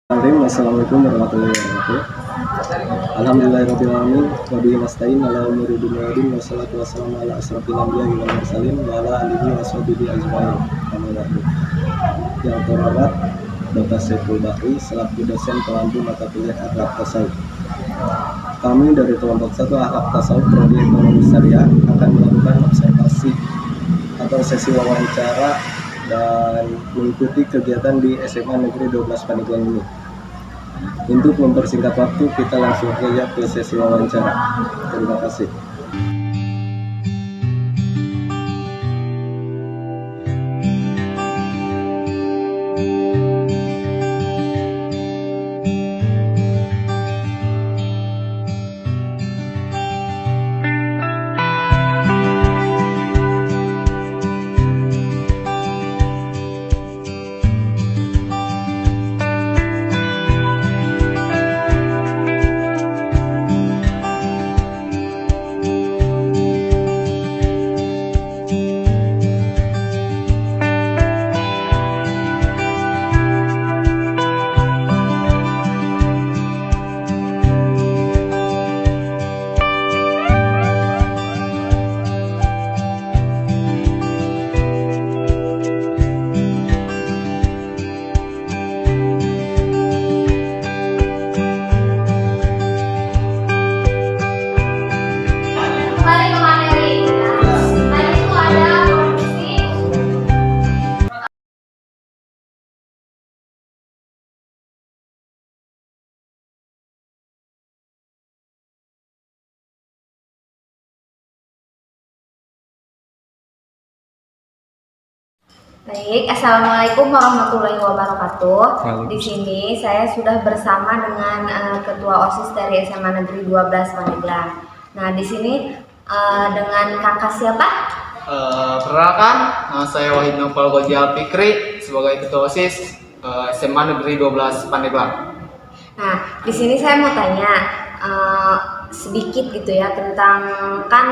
Assalamualaikum warahmatullahi wabarakatuh. Alhamdulillahirabbil alamin wa bihi nasta'in ala umuri dunya wa din wassalatu wassalamu ala asrofil anbiya'i wal mursalin wa ala alihi washabihi ajmain. Yang terhormat Bapak Saiful Bahri selaku dosen pemandu mata kuliah Akhlak Tasawuf. Kami dari kelompok 1 Akhlak Tasawuf Prodi Ekonomi Syariah akan melakukan observasi atau sesi wawancara dan mengikuti kegiatan di SMA Negeri 12 Pandeglang ini. Untuk mempersingkat waktu, kita langsung saja ke sesi wawancara. Terima kasih. Baik, Assalamualaikum warahmatullahi wabarakatuh. Di sini saya sudah bersama dengan Ketua OSIS dari SMA Negeri 12 Pandeglang. Nah, di sini dengan kakak siapa? Perkenalkan, saya Wahid Nopal Gojal Fikri sebagai Ketua OSIS SMA Negeri 12 Pandeglang. Nah, di sini saya mau tanya sedikit gitu ya tentang, kan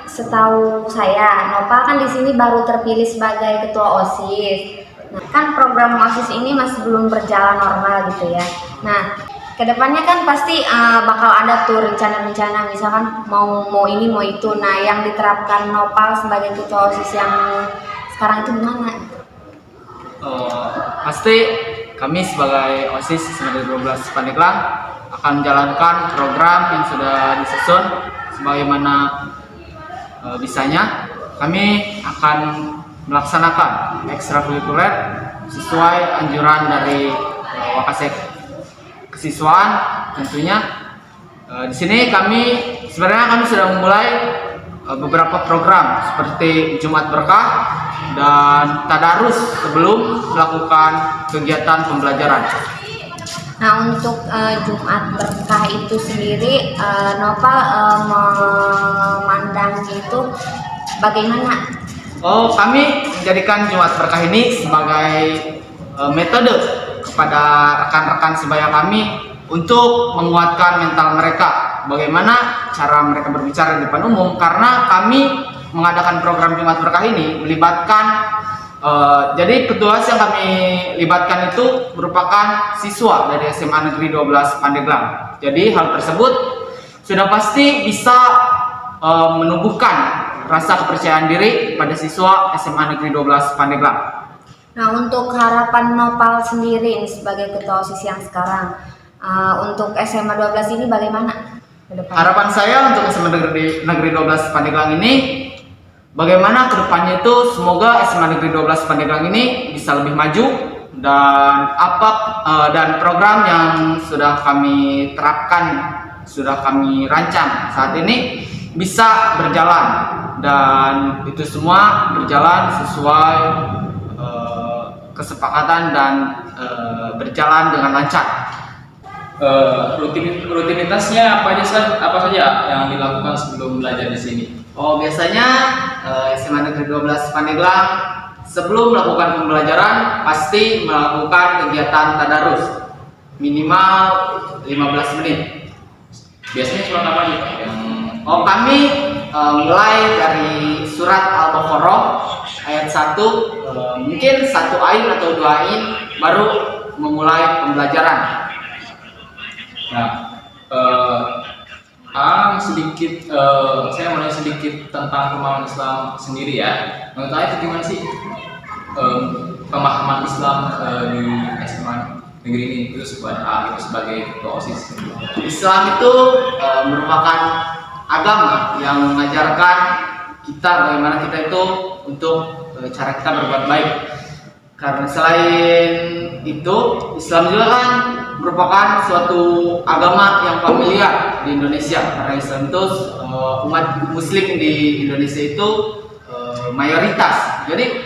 setahu saya Nopal kan di sini baru terpilih sebagai ketua OSIS. Nah, kan program OSIS ini masih belum berjalan normal gitu ya. Nah, kedepannya kan pasti bakal ada tuh rencana-rencana, misalkan mau ini mau itu. Nah, yang diterapkan Nopal sebagai ketua OSIS yang sekarang itu gimana? Pasti kami sebagai OSIS SMA Negeri 12 Pandeglang akan menjalankan program yang sudah disusun sebagaimana bisanya. Kami akan melaksanakan ekstrakurikuler sesuai anjuran dari Wakasek Kesiswaan tentunya. Di sini sebenarnya kami sudah memulai beberapa program seperti Jumat Berkah dan Tadarus sebelum melakukan kegiatan pembelajaran. Nah, untuk Jumat Berkah itu sendiri, Nopal memandang itu bagaimana? Kami menjadikan Jumat Berkah ini sebagai metode kepada rekan-rekan sebaya kami untuk menguatkan mental mereka. Bagaimana cara mereka berbicara di depan umum, karena kami mengadakan program Jumat Berkah ini melibatkan jadi ketua yang kami libatkan itu merupakan siswa dari SMA Negeri 12 Pandeglang. Jadi hal tersebut sudah pasti bisa menumbuhkan rasa kepercayaan diri pada siswa SMA Negeri 12 Pandeglang. Nah, untuk harapan Nopal sendiri ini sebagai ketua OSIS yang sekarang, untuk SMA 12 ini bagaimana ke depan? Harapan saya untuk SMA Negeri 12 Pandeglang ini, bagaimana kedepannya itu semoga SMA Negeri 12 Pandeglang ini bisa lebih maju dan program yang sudah kami terapkan, sudah kami rancang saat ini bisa berjalan, dan itu semua berjalan sesuai kesepakatan dan berjalan dengan lancar. Rutinitasnya apa saja yang dilakukan sebelum belajar di sini? Biasanya SMA Negeri 12 Pandeglang sebelum melakukan pembelajaran pasti melakukan kegiatan tadarus minimal 15 menit. Biasanya surat apa nih? Kami mulai dari surat Al-Baqarah ayat 1, mungkin 1 ain atau 2 ain, baru memulai pembelajaran. Nah, saya mau nanya sedikit tentang pemahaman Islam sendiri ya. Menurut saya itu gimana sih pemahaman Islam di SMA negeri ini itu sebagai ketua OSIS? Islam itu merupakan agama yang mengajarkan kita bagaimana kita itu untuk cara kita berbuat baik. Karena selain itu, Islam juga kan merupakan suatu agama yang familiar di Indonesia. Karena Islam itu umat Muslim di Indonesia itu mayoritas. Jadi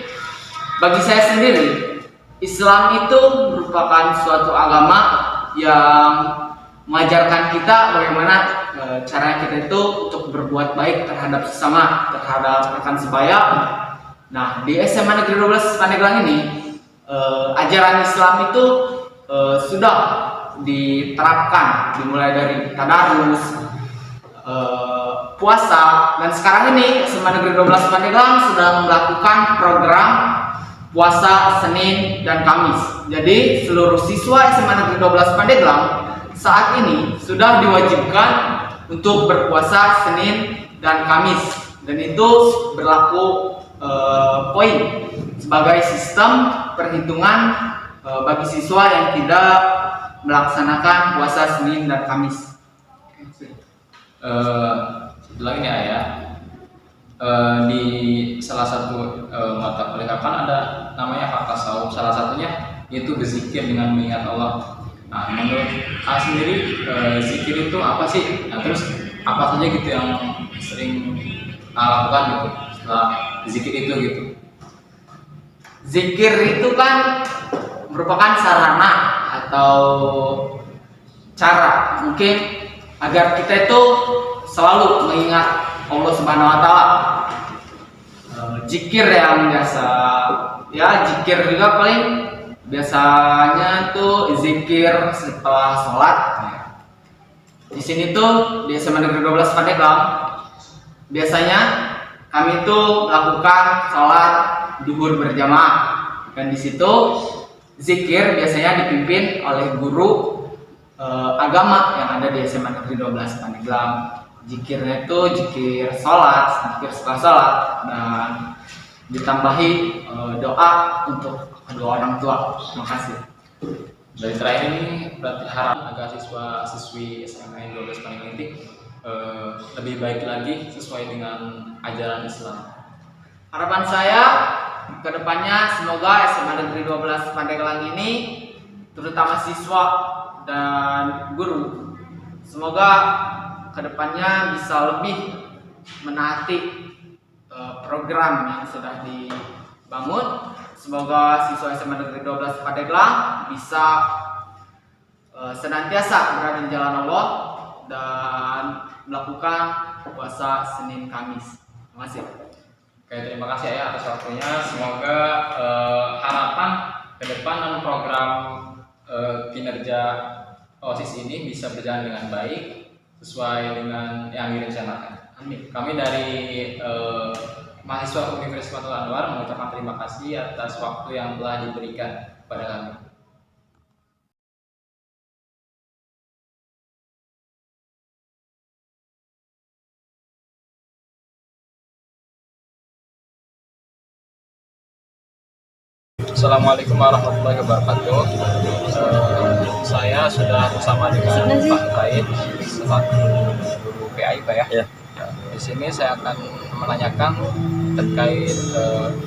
bagi saya sendiri, Islam itu merupakan suatu agama yang mengajarkan kita bagaimana cara kita itu untuk berbuat baik terhadap sesama, terhadap rekan sebaya. Nah, di SMA Negeri 12 Pandeglang ini ajaran Islam itu sudah diterapkan, dimulai dari tadarus, puasa, dan sekarang ini SMA Negeri 12 Pandeglang sudah melakukan program puasa Senin dan Kamis. Jadi seluruh siswa SMA Negeri 12 Pandeglang saat ini sudah diwajibkan untuk berpuasa Senin dan Kamis, dan itu berlaku poin sebagai sistem perhitungan bagi siswa yang tidak melaksanakan puasa Senin dan Kamis. Satu lagi nih Ayah, di salah satu mata kuliah kan ada namanya hak tasawuf, salah satunya yaitu berzikir dengan mengingat Allah. Nah, menurut A sendiri zikir itu apa sih? Nah, terus apa saja gitu yang sering A lakukan gitu setelah zikir itu gitu? Zikir itu kan merupakan sarana atau cara mungkin agar kita itu selalu mengingat Allah Subhanahu wa taala. Zikir yang biasa ya, zikir juga paling biasanya tuh zikir setelah sholat. Di sini tuh di SMA Negeri 12 Pandeglang biasanya kami tuh melakukan sholat duhur berjamaah, dan di situ zikir biasanya dipimpin oleh guru agama yang ada di SMA Negeri 12 Pandeglang. Zikirnya itu zikir sholat, zikir setelah sholat, dan ditambahi doa untuk kedua orang tua. Terima kasih. Dari terakhir ini berarti harap agar siswa-siswi SMA 12 Pandeglang ini lebih baik lagi sesuai dengan ajaran Islam. Harapan saya kedepannya semoga SMA Negeri 12 Pandeglang ini, terutama siswa dan guru, semoga kedepannya bisa lebih menaati program yang sudah dibangun. Semoga siswa SMA Negeri 12 Pandeglang bisa senantiasa berada di jalan Allah dan melakukan puasa Senin Kamis. Terima kasih. Oke, terima kasih ya atas waktunya. Semoga harapan ke depan dan program kinerja OSIS ini bisa berjalan dengan baik sesuai dengan yang direncanakan. Amin. Kami dari mahasiswa Universitas Fathul Anwar mengucapkan terima kasih atas waktu yang telah diberikan kepada kami. Assalamualaikum warahmatullahi wabarakatuh. Saya sudah bersama dengan Pak Said selaku guru PAI, Pak ya. Ya. Di sini saya akan menanyakan terkait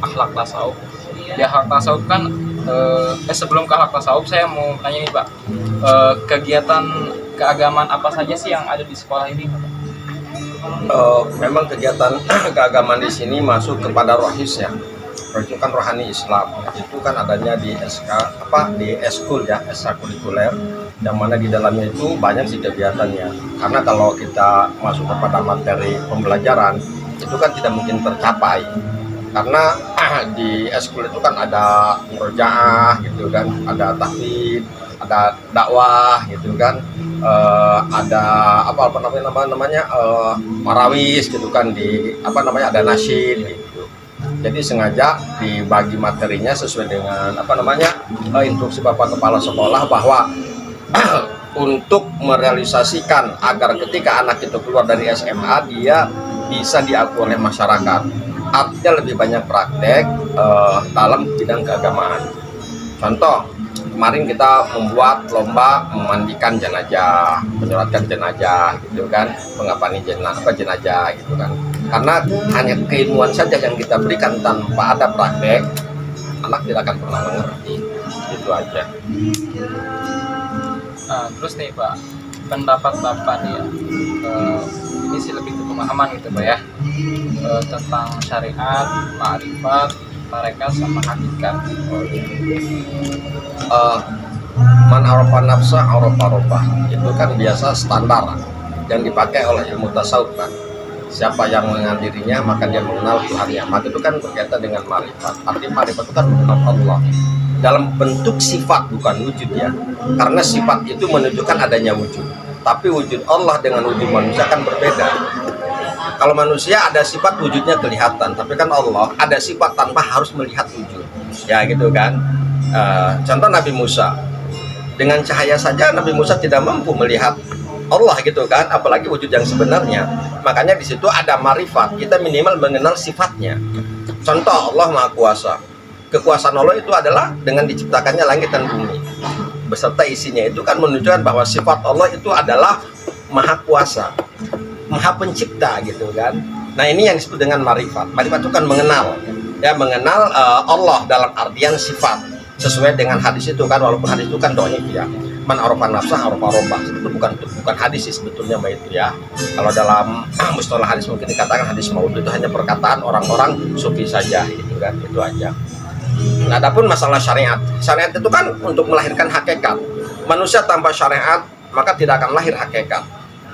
akhlak tasawuf. Di akhlak tasawuf kan sebelum ke akhlak tasawuf saya mau nanya nih Pak, kegiatan keagamaan apa saja sih yang ada di sekolah ini? Memang kegiatan keagamaan di sini masuk kepada rohis ya, rujukan rohani Islam. Itu kan adanya di di eskul ya, ekstrakurikuler, yang mana di dalamnya itu banyak sih kegiatannya. Karena kalau kita masuk kepada materi pembelajaran itu kan tidak mungkin tercapai, karena di eskul itu kan ada murojaah gitu kan, ada tahfidz, ada dakwah gitu kan, ada apa namanya marawis gitu kan, di ada nasyid gitu. Jadi sengaja dibagi materinya sesuai dengan instruksi Bapak Kepala Sekolah bahwa untuk merealisasikan agar ketika anak itu keluar dari SMA dia bisa diakui oleh masyarakat. Artinya lebih banyak praktek dalam bidang keagamaan. Contoh, kemarin kita membuat lomba memandikan jenazah, menyolatkan jenazah gitu kan, mengapani jenazah gitu kan. Karena hanya keilmuan saja yang kita berikan tanpa ada praktek, anak tidak akan pernah mengerti. Itu aja. Nah, terus nih Pak, pendapat Bapak nih ya, ini sih lebih ke pemahaman gitu Pak ya, tentang syariat, ma'rifat, tarekat sama hakikat. Man arafa nafsa arafa rabbah, itu kan biasa standar yang dipakai oleh ilmu tasawuf kan. Siapa yang mengenal dirinya maka dia mengenal Tuhannya. Maka itu kan berkaitan dengan marifat. Arti marifat itu kan mengenal Allah dalam bentuk sifat, bukan wujud ya. Karena sifat itu menunjukkan adanya wujud. Tapi wujud Allah dengan wujud manusia kan berbeda. Kalau manusia ada sifat wujudnya kelihatan, tapi kan Allah ada sifat tanpa harus melihat wujud. Ya gitu kan. Contoh Nabi Musa, dengan cahaya saja Nabi Musa tidak mampu melihat Allah gitu kan, apalagi wujud yang sebenarnya. Makanya di situ ada marifat, kita minimal mengenal sifatnya. Contoh Allah Maha Kuasa. Kekuasaan Allah itu adalah dengan diciptakannya langit dan bumi beserta isinya. Itu kan menunjukkan bahwa sifat Allah itu adalah Maha Kuasa, Maha Pencipta gitu kan. Nah ini yang disebut dengan marifat. Marifat itu kan mengenal, ya mengenal Allah dalam artian sifat sesuai dengan hadis itu kan, walaupun hadis itu kan dhaif ya. Man arafa nafsa arafa rabbah, itu bukan hadis sih sebetulnya Mbak itu ya. Kalau dalam mustalah hadis mungkin dikatakan hadis maudhu, itu hanya perkataan orang-orang sufi saja gitu kan, itu aja. Nah, adapun masalah syariat, syariat itu kan untuk melahirkan hakikat. Manusia tanpa syariat maka tidak akan lahir hakikat.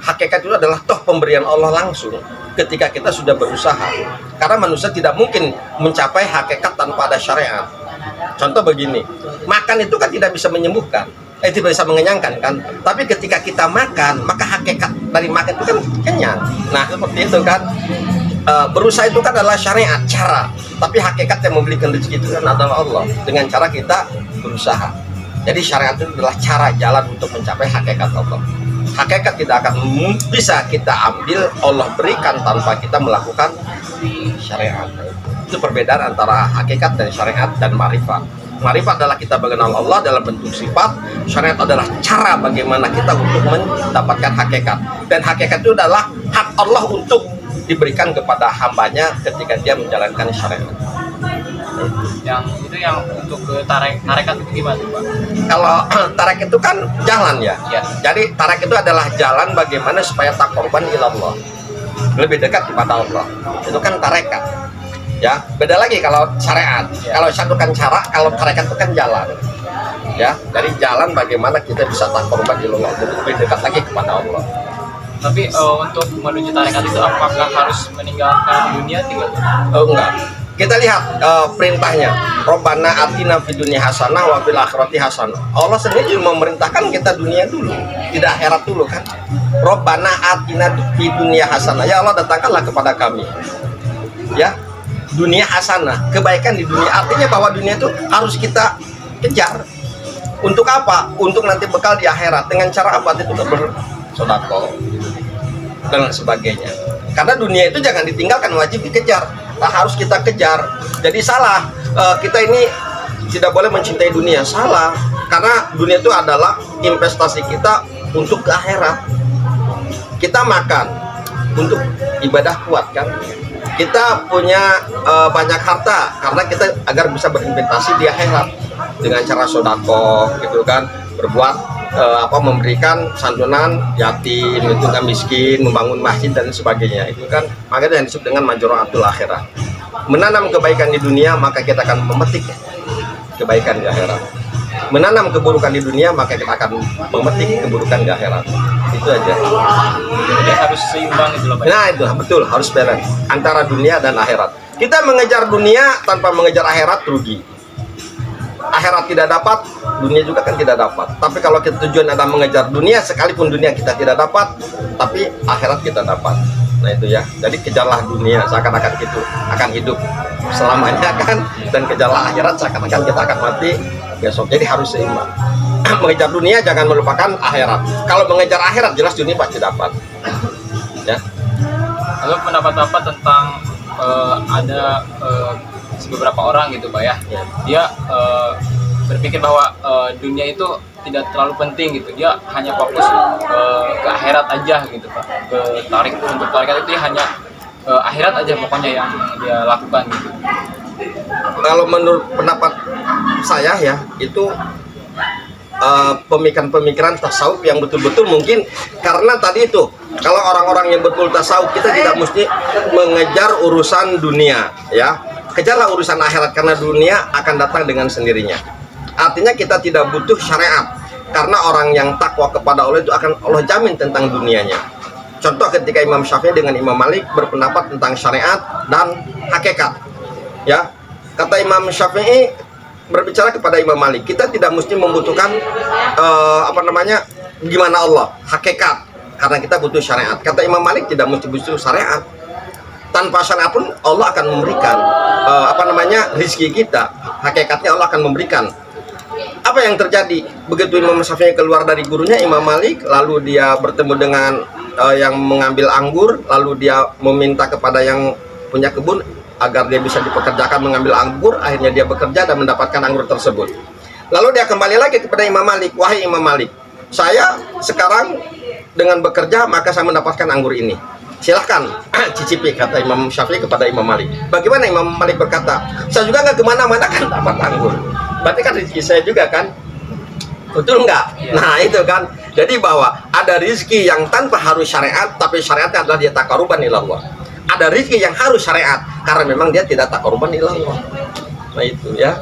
Hakikat itu adalah toh pemberian Allah langsung ketika kita sudah berusaha. Karena manusia tidak mungkin mencapai hakikat tanpa ada syariat. Contoh begini, makan itu kan tidak bisa menyembuhkan, tidak bisa mengenyangkan kan. Tapi ketika kita makan, maka hakikat dari makan itu kan kenyang. Nah seperti itu kan. Berusaha itu kan adalah syariat, cara. Tapi hakikat yang memberikan rezeki itu kan adalah Allah, dengan cara kita berusaha. Jadi syariat itu adalah cara, jalan untuk mencapai hakikat Allah. Hakikat tidak akan bisa kita ambil, Allah berikan tanpa kita melakukan syariat. Itu perbedaan antara hakikat dan syariat dan marifat. Marifat adalah kita mengenal Allah dalam bentuk sifat. Syariat adalah cara bagaimana kita untuk mendapatkan hakikat. Dan hakikat itu adalah hak Allah untuk diberikan kepada hambanya ketika dia menjalankan syariat. Yang untuk ke tarekat itu gimana Pak? Kalau tarekat itu kan jalan ya. Jadi tarekat itu adalah jalan bagaimana supaya taqarruban ila Allah, lebih dekat kepada Allah. Itu kan tarekat. Ya, beda lagi kalau syariat. Kalau syariat itu kan cara, kalau tarekat itu kan jalan. Ya, dari jalan bagaimana kita bisa taqarruban ila Allah, lebih dekat lagi kepada Allah. Tapi untuk menuju tarekat itu apakah harus meninggalkan dunia tinggal? Enggak. Kita lihat perintahnya. Robbana atina fid dunya hasanah wa fil akhirati hasanah. Allah sendiri memerintahkan kita dunia dulu, tidak akhirat dulu kan. Robbana atina fid dunya hasanah. Ya Allah, datangkanlah kepada kami. Ya, dunia hasanah, kebaikan di dunia. Artinya bahwa dunia itu harus kita kejar. Untuk apa? Untuk nanti bekal di akhirat. Dengan cara apa? Itu bersedekah dan sebagainya. Karena dunia itu jangan ditinggalkan, wajib dikejar. Nah, harus kita kejar. Jadi salah, kita ini tidak boleh mencintai dunia. Salah, karena dunia itu adalah investasi kita untuk ke akhirat. Kita makan untuk ibadah kuat kan. Kita punya banyak harta karena kita agar bisa berinvestasi di akhirat dengan cara sedekah gitu kan, berbuat memberikan santunan yatim, itu kan miskin, membangun masjid dan sebagainya. Itu kan makanya yang disebut dengan majra'atul akhirah. Menanam kebaikan di dunia maka kita akan memetik kebaikan di akhirat. Menanam keburukan di dunia maka kita akan memetik keburukan di akhirat. Itu aja. Jadi harus seimbang itu loh Pak. Nah itu betul, harus balance antara dunia dan akhirat. Kita mengejar dunia tanpa mengejar akhirat rugi. Akhirat tidak dapat, dunia juga kan tidak dapat. Tapi kalau kita tujuan adalah mengejar dunia, sekalipun dunia kita tidak dapat, tapi akhirat kita dapat. Nah Nah itu ya, jadi kejarlah dunia seakan-akan gitu akan hidup selamanya kan, dan kejarlah akhirat seakan-akan kita akan mati besok. Jadi harus seimbang. Mengejar dunia jangan melupakan akhirat. Kalau mengejar akhirat jelas dunia pasti dapat. Ya. Lalu pendapat Bapak tentang ada beberapa orang gitu Pak ya, dia berpikir bahwa dunia itu tidak terlalu penting gitu, dia hanya fokus ke akhirat aja gitu Pak, untuk tarikat itu dia hanya akhirat aja pokoknya yang dia lakukan gitu. Kalau menurut pendapat saya ya, itu pemikiran-pemikiran tasawuf yang betul-betul mungkin, karena tadi itu kalau orang-orang yang betul tasawuf, kita tidak mesti mengejar urusan dunia ya, kejarlah urusan akhirat karena dunia akan datang dengan sendirinya. Artinya kita tidak butuh syariat, karena orang yang takwa kepada Allah itu akan Allah jamin tentang dunianya. Contoh ketika Imam Syafi'i dengan Imam Malik berpendapat tentang syariat dan hakikat ya, kata Imam Syafi'i berbicara kepada Imam Malik, kita tidak mesti membutuhkan gimana Allah, hakikat, karena kita butuh syariat. Kata Imam Malik tidak mesti butuh syariat, tanpa syariat pun Allah akan memberikan rizki kita, hakikatnya Allah akan memberikan. Apa yang terjadi begitu Imam Syafi'i keluar dari gurunya Imam Malik, lalu dia bertemu dengan yang mengambil anggur, lalu dia meminta kepada yang punya kebun agar dia bisa dipekerjakan mengambil anggur. Akhirnya dia bekerja dan mendapatkan anggur tersebut. Lalu dia kembali lagi kepada Imam Malik, wahai Imam Malik, saya sekarang dengan bekerja maka saya mendapatkan anggur ini, silahkan cicipi, kata Imam Syafi'i kepada Imam Malik. Bagaimana Imam Malik berkata, saya juga nggak kemana-mana kan dapat anggur, berarti kan rezeki saya juga kan, betul nggak? Nah itu kan, jadi bahwa ada rezeki yang tanpa harus syariat, tapi syariatnya adalah dia taqarruban ilallah. Ada rezeki yang harus syariat karena memang dia tidak taqarruban ilallah. Nah itu ya.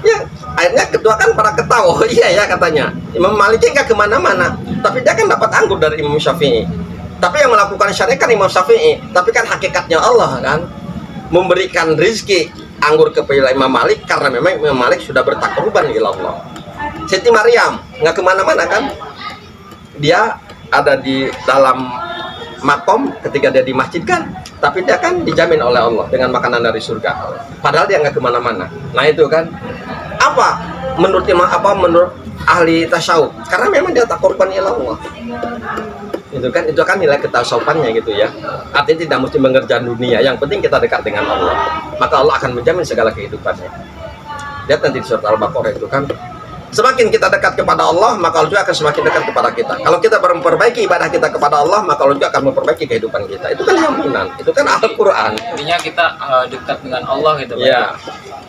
Ya, akhirnya ketua kan para ketawa. Oh, iya ya katanya. Imam Malik nggak kemana-mana, tapi dia kan dapat anggur dari Imam Syafi'i. Tapi yang melakukan syariat kan Imam Syafi'i. Tapi kan hakikatnya Allah kan memberikan rezeki anggur kepada Imam Malik karena memang Imam Malik sudah bertaqarruban ilallah. Siti Maryam nggak kemana-mana kan? Dia ada di dalam makom ketika dia dimasjidkan, tapi dia kan dijamin oleh Allah dengan makanan dari surga, padahal dia nggak kemana-mana. Nah itu kan apa menurut ahli tasawuf, karena memang dia taqarruban ila Allah. Itu kan nilai ketasawufannya gitu ya. Artinya tidak mesti mengerjakan dunia, yang penting kita dekat dengan Allah, maka Allah akan menjamin segala kehidupannya. Lihat nanti di surat Al-Baqarah itu kan, semakin kita dekat kepada Allah, maka Allah juga akan semakin dekat kepada kita. Kalau kita memperbaiki ibadah kita kepada Allah, maka Allah juga akan memperbaiki kehidupan kita. Itu kan jaminan, itu kan Al-Quran. Intinya kita dekat dengan Allah gitu, ya.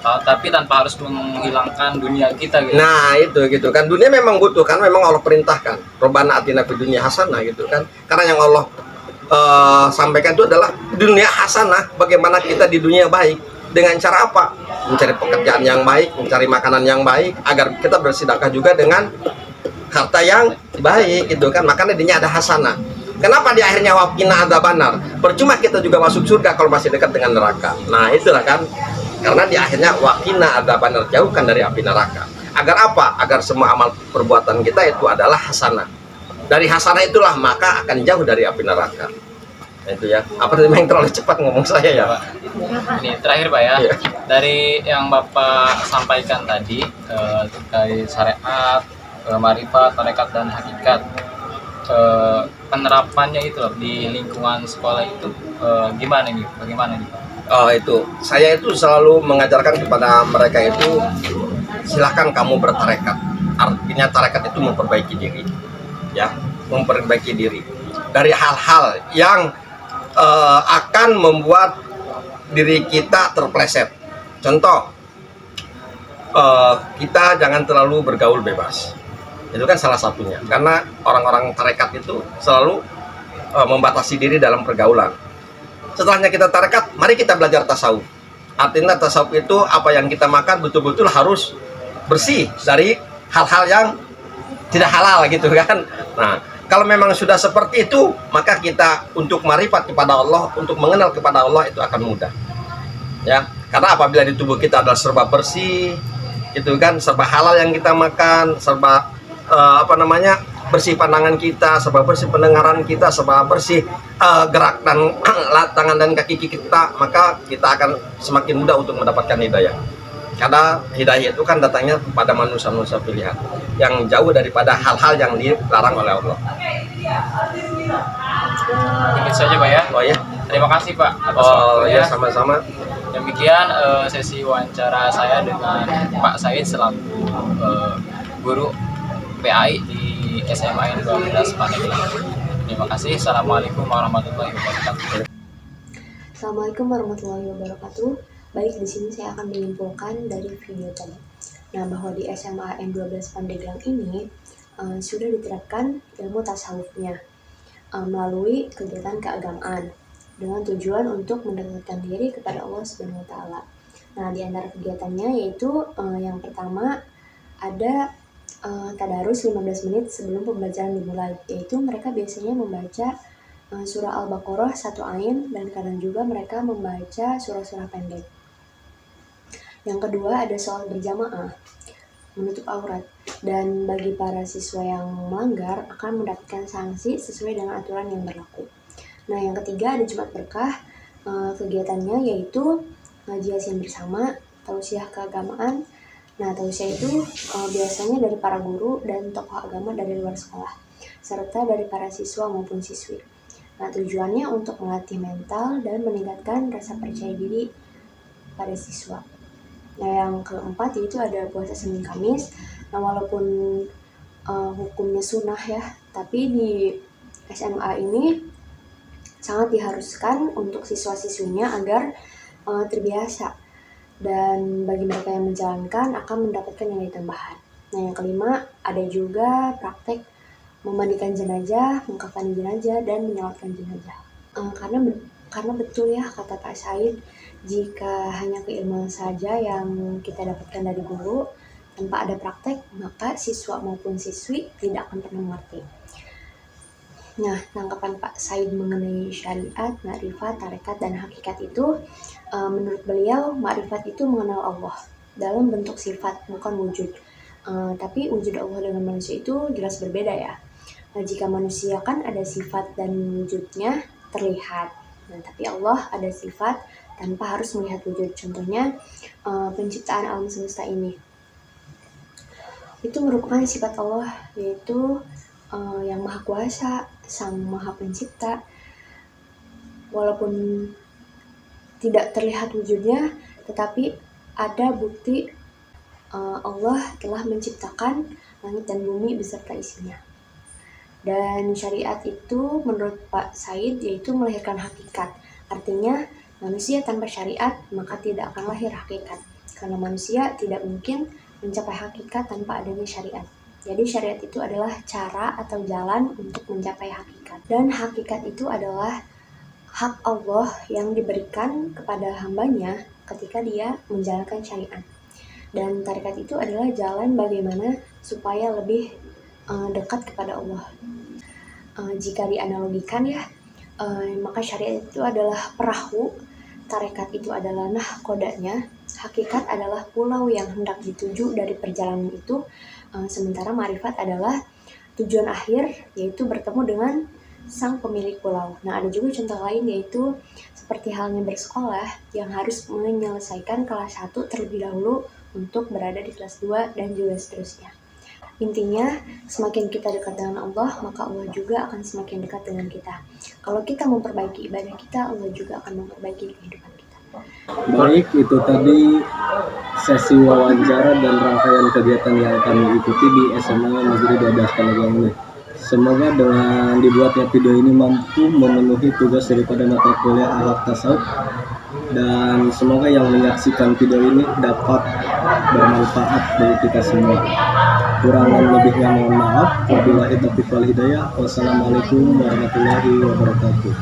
Tapi tanpa harus menghilangkan dunia kita gitu. Nah itu gitu kan, dunia memang butuh kan, memang Allah perintahkan Rabbana atina fid dunya hasanah gitu kan. Karena yang Allah sampaikan itu adalah dunia hasanah, bagaimana kita di dunia baik. Dengan cara apa? Mencari pekerjaan yang baik, mencari makanan yang baik, agar kita bersedekah juga dengan harta yang baik gitu kan. Makanya dinya ada hasanah. Kenapa di akhirnya waqina adzabannar? Percuma kita juga masuk surga kalau masih dekat dengan neraka. Nah itulah kan, karena di akhirnya waqina adzabannar, jauhkan dari api neraka. Agar apa? Agar semua amal perbuatan kita itu adalah hasanah. Dari hasanah itulah maka akan jauh dari api neraka. Itu ya, apa yang terlalu cepat ngomong saya ya Pak? Ini terakhir Pak ya, dari yang Bapak sampaikan tadi terkait syariat, marifat, tarekat dan hakikat, penerapannya itu loh di lingkungan sekolah itu gimana nih? Bagaimana nih Pak? Oh itu, saya itu selalu mengajarkan kepada mereka itu, silahkan kamu bertarekat. Artinya tarekat itu memperbaiki diri, ya, memperbaiki diri dari hal-hal yang akan membuat diri kita terpleset. Contoh, kita jangan terlalu bergaul bebas. Itu kan salah satunya. Karena orang-orang tarekat itu selalu membatasi diri dalam pergaulan. Setelahnya kita tarekat, mari kita belajar tasawuf. Artinya tasawuf itu apa yang kita makan betul-betul harus bersih dari hal-hal yang tidak halal gitu kan. Nah, kalau memang sudah seperti itu, maka kita untuk marifat kepada Allah, untuk mengenal kepada Allah itu akan mudah. Ya, karena apabila di tubuh kita adalah serba bersih, itu kan serba halal yang kita makan, serba bersih pandangan kita, serba bersih pendengaran kita, serba bersih gerak dan tangan dan kaki kita, maka kita akan semakin mudah untuk mendapatkan hidayah. Karena hidayah itu kan datangnya pada manusia-manusia pilihan yang jauh daripada hal-hal yang dilarang oleh Allah. Demikian saja Pak ya. Oh ya, Terima kasih Pak atas oh waktunya. ya, sama-sama. Demikian sesi wawancara saya dengan Pak Said selaku guru PAI di SMA 12 Pandeglang. Terima kasih. Assalamualaikum warahmatullahi wabarakatuh. Assalamualaikum warahmatullahi wabarakatuh. Baik, di sini saya akan menyimpulkan dari video tadi. Nah, bahwa di SMA N12 Pandeglang ini sudah diterapkan ilmu tasawufnya melalui kegiatan keagamaan dengan tujuan untuk mendekatkan diri kepada Allah Subhanahu wa taala. Nah, di antara kegiatannya yaitu yang pertama ada tadarus 15 menit sebelum pembelajaran dimulai, yaitu mereka biasanya membaca surah Al-Baqarah 1 ain dan kadang juga mereka membaca surah-surah pendek. Yang kedua ada sholat berjamaah menutup aurat, dan bagi para siswa yang melanggar akan mendapatkan sanksi sesuai dengan aturan yang berlaku. Nah, yang ketiga ada Jumat Berkah. Kegiatannya yaitu ngaji Yasin bersama, tausiah keagamaan. Nah, tausiah itu biasanya dari para guru dan tokoh agama dari luar sekolah, serta dari para siswa maupun siswi. Nah, tujuannya untuk melatih mental dan meningkatkan rasa percaya diri pada siswa. Nah, yang keempat yaitu ada puasa Senin Kamis. Nah, walaupun hukumnya sunnah ya, tapi di SMA ini sangat diharuskan untuk siswa-siswinya agar terbiasa, dan bagi mereka yang menjalankan akan mendapatkan nilai tambahan. Nah, yang kelima ada juga praktek memandikan jenazah, mengkafani jenazah, dan menyolatkan jenazah. Karena betul ya kata Pak Said, jika hanya keilmuan saja yang kita dapatkan dari guru tanpa ada praktek, maka siswa maupun siswi tidak akan pernah mengerti. Nah, tanggapan Pak Said mengenai syariat, makrifat, tarekat, dan hakikat itu, menurut beliau, makrifat itu mengenal Allah dalam bentuk sifat, bukan wujud. Tapi wujud Allah dengan manusia itu jelas berbeda ya. Nah, jika manusia kan ada sifat dan wujudnya terlihat. Nah, tapi Allah ada sifat tanpa harus melihat wujud. Contohnya penciptaan alam semesta ini. Itu merupakan sifat Allah, yaitu yang maha kuasa, sang maha pencipta. Walaupun tidak terlihat wujudnya, tetapi ada bukti Allah telah menciptakan langit dan bumi beserta isinya. Dan syariat itu menurut Pak Said yaitu melahirkan hakikat. Artinya manusia tanpa syariat maka tidak akan lahir hakikat, karena manusia tidak mungkin mencapai hakikat tanpa adanya syariat. Jadi syariat itu adalah cara atau jalan untuk mencapai hakikat, dan hakikat itu adalah hak Allah yang diberikan kepada hambanya ketika dia menjalankan syariat. Dan tarekat itu adalah jalan bagaimana supaya lebih dekat kepada Allah. Jika dianalogikan ya, maka syariat itu adalah perahu, tarekat itu adalah nahkodanya, hakikat adalah pulau yang hendak dituju dari perjalanan itu, sementara ma'rifat adalah tujuan akhir, yaitu bertemu dengan sang pemilik pulau. Nah, ada juga contoh lain yaitu seperti halnya bersekolah yang harus menyelesaikan kelas 1 terlebih dahulu untuk berada di kelas 2 dan juga seterusnya. Intinya, semakin kita dekat dengan Allah, maka Allah juga akan semakin dekat dengan kita. Kalau kita memperbaiki ibadah kita, Allah juga akan memperbaiki kehidupan kita. Baik, itu tadi sesi wawancara dan rangkaian kegiatan yang kami ikuti di SMA Negeri 12 Pandeglang ini. Semoga dengan dibuatnya video ini mampu memenuhi tugas daripada mata kuliah akhlak tasawuf, dan semoga yang menyaksikan video ini dapat bermanfaat bagi kita semua. Kurangan lebihnya mohon maaf. Wabillahi taufiq wal hidayah. Wassalamualaikum warahmatullahi wabarakatuh.